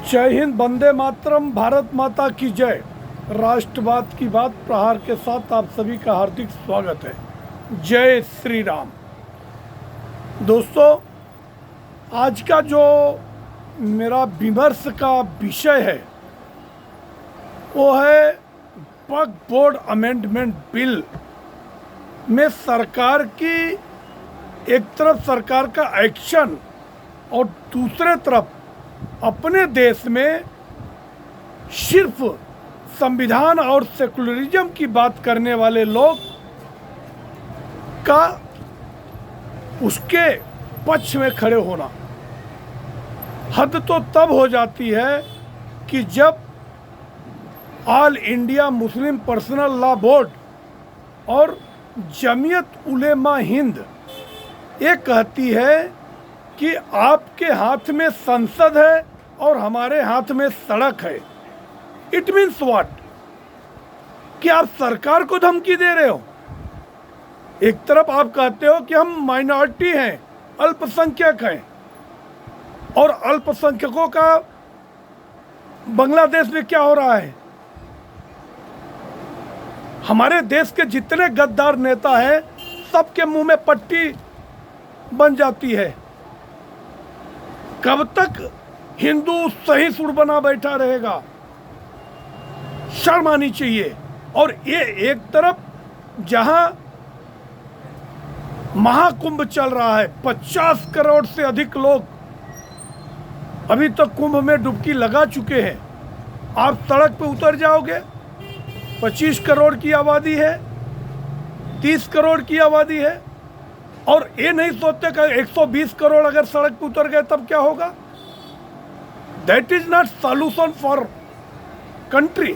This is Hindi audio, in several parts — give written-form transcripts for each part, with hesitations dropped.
जय हिंद, वंदे मातरम, भारत माता की जय। राष्ट्रवाद की बात प्रहार के साथ आप सभी का हार्दिक स्वागत है। जय श्री राम। दोस्तों, आज का जो मेरा विमर्श का विषय है वो है वक्फ बोर्ड अमेंडमेंट बिल में सरकार की एक तरफ सरकार का एक्शन और दूसरे तरफ अपने देश में सिर्फ संविधान और सेकुलरिज्म की बात करने वाले लोग का उसके पक्ष में खड़े होना। हद तो तब हो जाती है कि जब all India Muslim personal law board और जमीयत उलेमा हिंद ये कहती है कि आपके हाथ में संसद है और हमारे हाथ में सड़क है। It means what? कि आप सरकार को धमकी दे रहे हो। एक तरफ आप कहते हो कि हम माइनॉरिटी हैं, अल्पसंख्यक हैं, और अल्पसंख्यकों का बांग्लादेश में क्या हो रहा है। हमारे देश के जितने गद्दार नेता हैं सबके मुंह में पट्टी बन जाती है। कब तक हिंदू सही सुर बना बैठा रहेगा? शर्म आनी चाहिए। और ये एक तरफ जहां महाकुंभ चल रहा है, 50 करोड़ से अधिक लोग अभी तक कुंभ में डुबकी लगा चुके हैं। आप सड़क पे उतर जाओगे, 25 करोड़ की आबादी है, 30 करोड़ की आबादी है, और ये नहीं सोचते कि 120 करोड़ अगर सड़क पर उतर गए तब क्या होगा। That is not solution for country.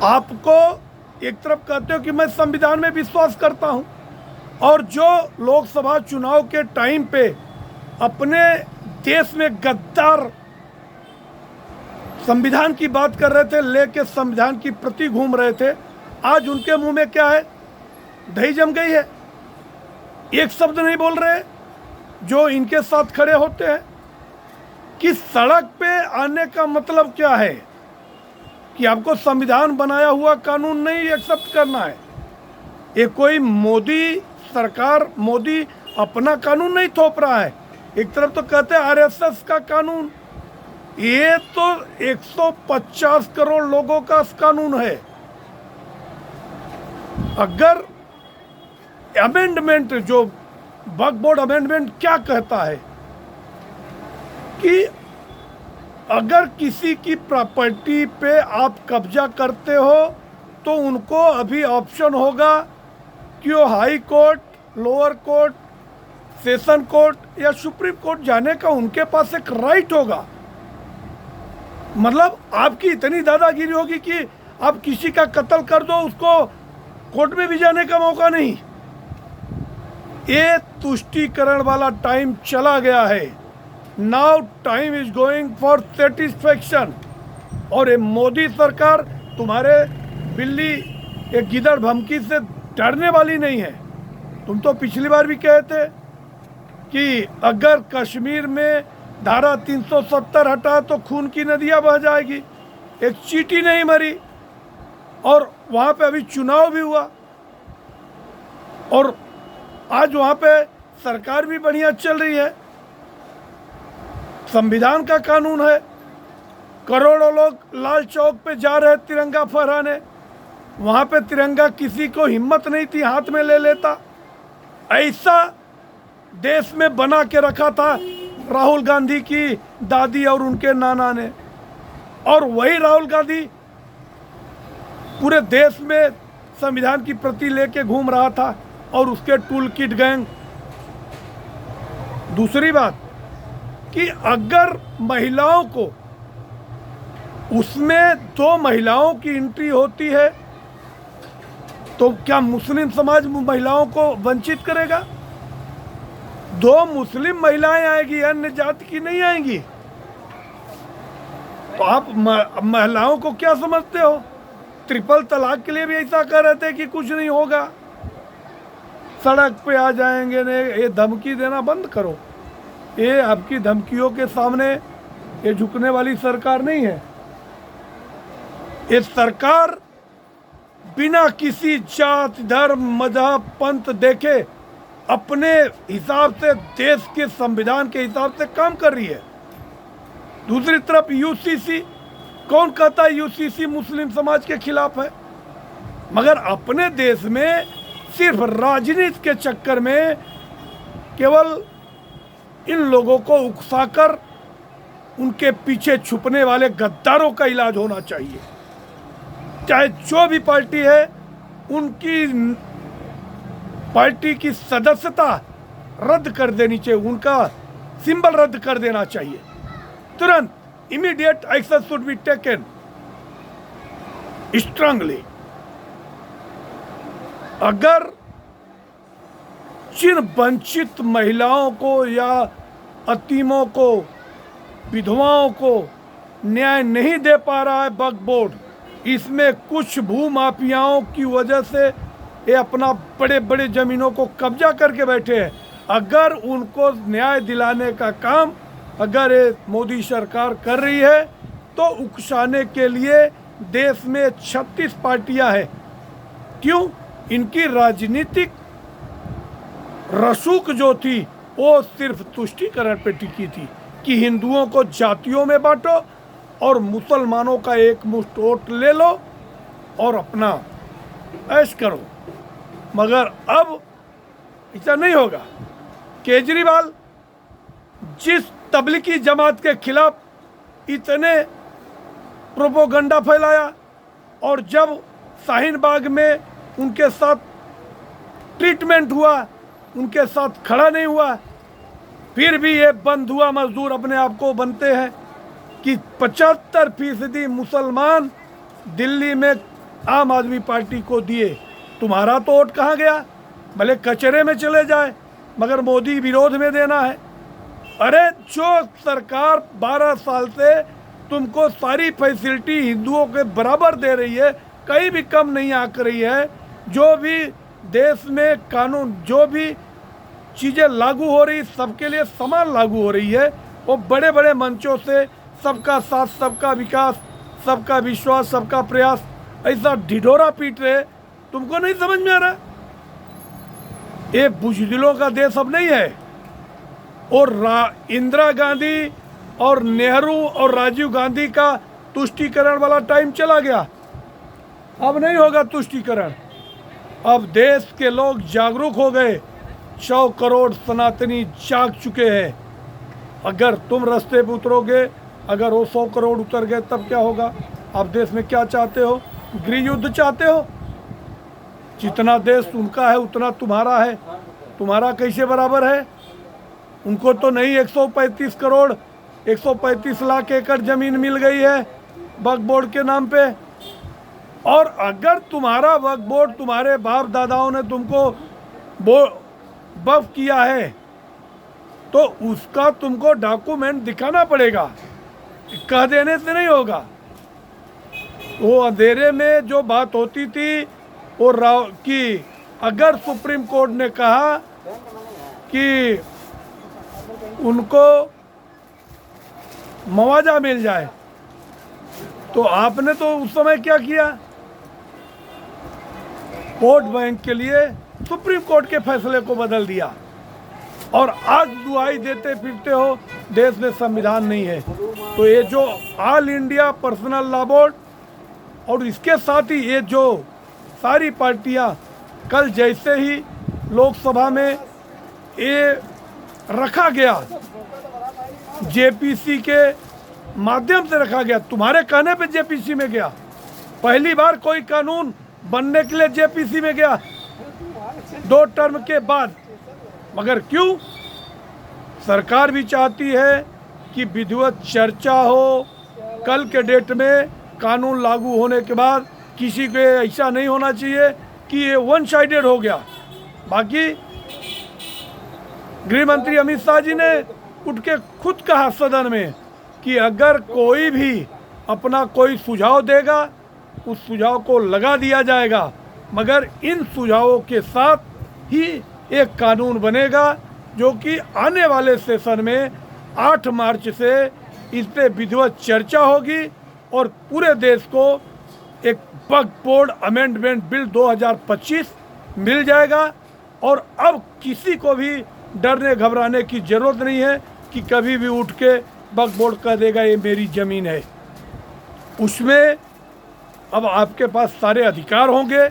आपको एक तरफ कहते हो कि मैं संविधान में विश्वास करता हूं, और जो लोकसभा चुनाव के टाइम पे अपने देश में गद्दार संविधान की बात कर रहे थे, लेके संविधान की प्रति घूम रहे थे, आज उनके मुंह में क्या है? दही जम गई है। एक शब्द नहीं बोल रहे जो इनके साथ खड़े होते हैं। कि सड़क पे आने का मतलब क्या है? कि आपको संविधान बनाया हुआ कानून नहीं एक्सेप्ट करना है। ये कोई मोदी सरकार, मोदी अपना कानून नहीं थोप रहा है। एक तरफ तो कहते हैं आरएसएस का कानून, ये तो 150 करोड़ लोगों का कानून है। अगर अमेंडमेंट, जो वक्फ बोर्ड अमेंडमेंट क्या कहता है कि अगर किसी की प्रॉपर्टी पे आप कब्जा करते हो तो उनको अभी ऑप्शन होगा कि वो high court, lower court, session court या सुप्रीम कोर्ट जाने का उनके पास एक राइट होगा। मतलब आपकी इतनी दादागिरी होगी कि आप किसी का कत्ल कर दो, उसको कोर्ट में भी जाने का मौका नहीं। ये तुष्टीकरण वाला टाइम चला गया है। Now time is going for satisfaction. और ये मोदी सरकार तुम्हारे बिल्ली एक गिदड़ भमकी से डरने वाली नहीं है। तुम तो पिछली बार भी कहे थे कि अगर कश्मीर में धारा 370 हटा तो खून की नदियां बह जाएगी। एक चींटी नहीं मरी, और वहाँ पे अभी चुनाव भी हुआ, और आज वहाँ पे सरकार भी बढ़िया चल रही है। संविधान का कानून है। करोड़ों लोग लाल चौक पे जा रहे तिरंगा फहराने, वहाँ पे तिरंगा किसी को हिम्मत नहीं थी हाथ में ले लेता। ऐसा देश में बना के रखा था राहुल गांधी की दादी और उनके नाना ने। और वही राहुल गांधी पूरे देश में संविधान की प्रति लेके घूम रहा था, और उसके टूल किट गैंग। दूसरी बात कि अगर महिलाओं को, उसमें 2 महिलाओं की एंट्री होती है तो क्या मुस्लिम समाज महिलाओं को वंचित करेगा? 2 मुस्लिम महिलाएं आएगी, अन्य जाति की नहीं आएंगी। तो आप महिलाओं को क्या समझते हो? ट्रिपल तलाक के लिए भी ऐसा कर रहे थे कि कुछ नहीं होगा, सड़क पे आ जाएंगे ने। ये धमकी देना बंद करो। ये आपकी धमकियों के सामने ये झुकने वाली सरकार नहीं है। ये सरकार बिना किसी जात, धर्म, मजहब, पंथ देखे अपने हिसाब से, देश के संविधान के हिसाब से काम कर रही है। दूसरी तरफ यूसीसी, कौन कहता है यूसीसी मुस्लिम समाज के खिलाफ है? मगर अपने देश में सिर्फ राजनीति के चक्कर में केवल इन लोगों को उकसाकर उनके पीछे छुपने वाले गद्दारों का इलाज होना चाहिए। चाहे जो भी पार्टी है, उनकी पार्टी की सदस्यता रद्द कर देनी चाहिए, उनका सिंबल रद्द कर देना चाहिए। तुरंत immediate action should be taken strongly. अगर जिन वंचित महिलाओं को या अतीमों को, विधवाओं को न्याय नहीं दे पा रहा है वक्फ बोर्ड, इसमें कुछ भूमाफियाओं की वजह से ये अपना बड़े बड़े जमीनों को कब्जा करके बैठे हैं। अगर उनको न्याय दिलाने का काम अगर ये मोदी सरकार कर रही है तो उकसाने के लिए देश में 36 पार्टियां हैं। क्यों? इनकी राजनीतिक रसूख जो थी वो सिर्फ तुष्टीकरण पे टिकी थी कि हिंदुओं को जातियों में बांटो और मुसलमानों का एक मुश्त वोट ले लो और अपना ऐश करो। मगर अब ऐसा नहीं होगा। केजरीवाल जिस तबलीगी जमात के खिलाफ इतने प्रोपोगंडा फैलाया और जब शाहीन बाग में उनके साथ ट्रीटमेंट हुआ, उनके साथ खड़ा नहीं हुआ, फिर भी ये बंधुआ मजदूर अपने आप को बनते हैं कि 75% मुसलमान दिल्ली में आम आदमी पार्टी को दिए। तुम्हारा तो वोट कहाँ गया? भले कचरे में चले जाए, मगर मोदी विरोध में देना है। अरे जो सरकार 12 साल से तुमको सारी फैसिलिटी हिंदुओं के बराबर दे रही है, कहीं भी कम नहीं आंक रही है, जो भी देश में कानून, जो भी चीज़ें लागू हो रही, सबके लिए समान लागू हो रही है, वो बड़े बड़े मंचों से सबका साथ, सबका विकास, सबका विश्वास, सबका प्रयास, ऐसा ढिढोरा पीट रहे, तुमको नहीं समझ में आ रहा? ये बुजदिलों का देश अब नहीं है। और इंदिरा गांधी और नेहरू और राजीव गांधी का तुष्टीकरण वाला टाइम चला गया। अब नहीं होगा तुष्टीकरण। अब देश के लोग जागरूक हो गए। 100 करोड़ सनातनी जाग चुके हैं। अगर तुम रास्ते पे उतरोगे, अगर वो 100 करोड़ उतर गए तब क्या होगा? आप देश में क्या चाहते हो? गृह युद्ध चाहते हो? जितना देश उनका है उतना तुम्हारा है। तुम्हारा कैसे बराबर है? उनको तो नहीं 135 करोड़ 135 लाख एकड़ जमीन मिल गई है वक्फ बोर्ड के नाम पे। और अगर तुम्हारा वक्फ बोर्ड, तुम्हारे बाप दादाओं ने तुमको वक्फ किया है तो उसका तुमको डॉक्यूमेंट दिखाना पड़ेगा। कह देने से नहीं होगा। वो अंधेरे में जो बात होती थी वो कि अगर सुप्रीम कोर्ट ने कहा कि उनको मुआवजा मिल जाए, तो आपने तो उस समय क्या किया? वोट बैंक के लिए सुप्रीम कोर्ट के फैसले को बदल दिया और आज दुहाई देते फिरते हो देश में संविधान नहीं है। तो ये जो all India personal law board और इसके साथ ही ये जो सारी पार्टियां, कल जैसे ही लोकसभा में ये रखा गया, जेपीसी के माध्यम से रखा गया, तुम्हारे कहने पे जेपीसी में गया। पहली बार कोई कानून बनने के लिए जेपीसी में गया 2 टर्म के बाद। मगर क्यों? सरकार भी चाहती है कि विधिवत चर्चा हो। कल के डेट में कानून लागू होने के बाद किसी को ऐसा नहीं होना चाहिए कि ये वन साइडेड हो गया। बाकी गृह मंत्री अमित शाह जी ने उठ के खुद कहा सदन में कि अगर कोई भी अपना कोई सुझाव देगा, उस सुझाव को लगा दिया जाएगा, मगर इन सुझावों के साथ ही एक कानून बनेगा जो कि आने वाले सेशन में 8 मार्च से इस पे विधिवत चर्चा होगी और पूरे देश को एक वक्फ बोर्ड अमेंडमेंट बिल 2025 मिल जाएगा। और अब किसी को भी डरने घबराने की ज़रूरत नहीं है कि कभी भी उठ के वक्फ बोर्ड कह देगा ये मेरी ज़मीन है। उसमें अब आपके पास सारे अधिकार होंगे।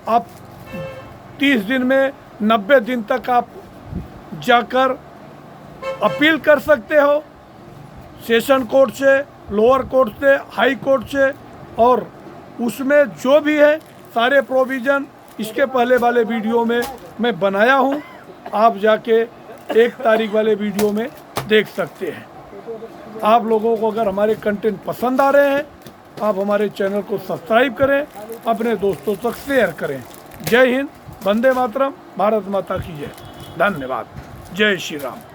आप 30 दिन में 90 दिन तक आप जाकर अपील कर सकते हो, सेशन कोर्ट से, लोअर कोर्ट से, हाई कोर्ट से। और उसमें जो भी है सारे प्रोविज़न इसके पहले वाले वीडियो में मैं बनाया हूँ, आप जाके 1 तारीख वाले वीडियो में देख सकते हैं। आप लोगों को अगर हमारे कंटेंट पसंद आ रहे हैं, आप हमारे चैनल को सब्सक्राइब करें, अपने दोस्तों तक शेयर करें। जय हिंद, वंदे मातरम, भारत माता की जय। धन्यवाद। जय श्री राम।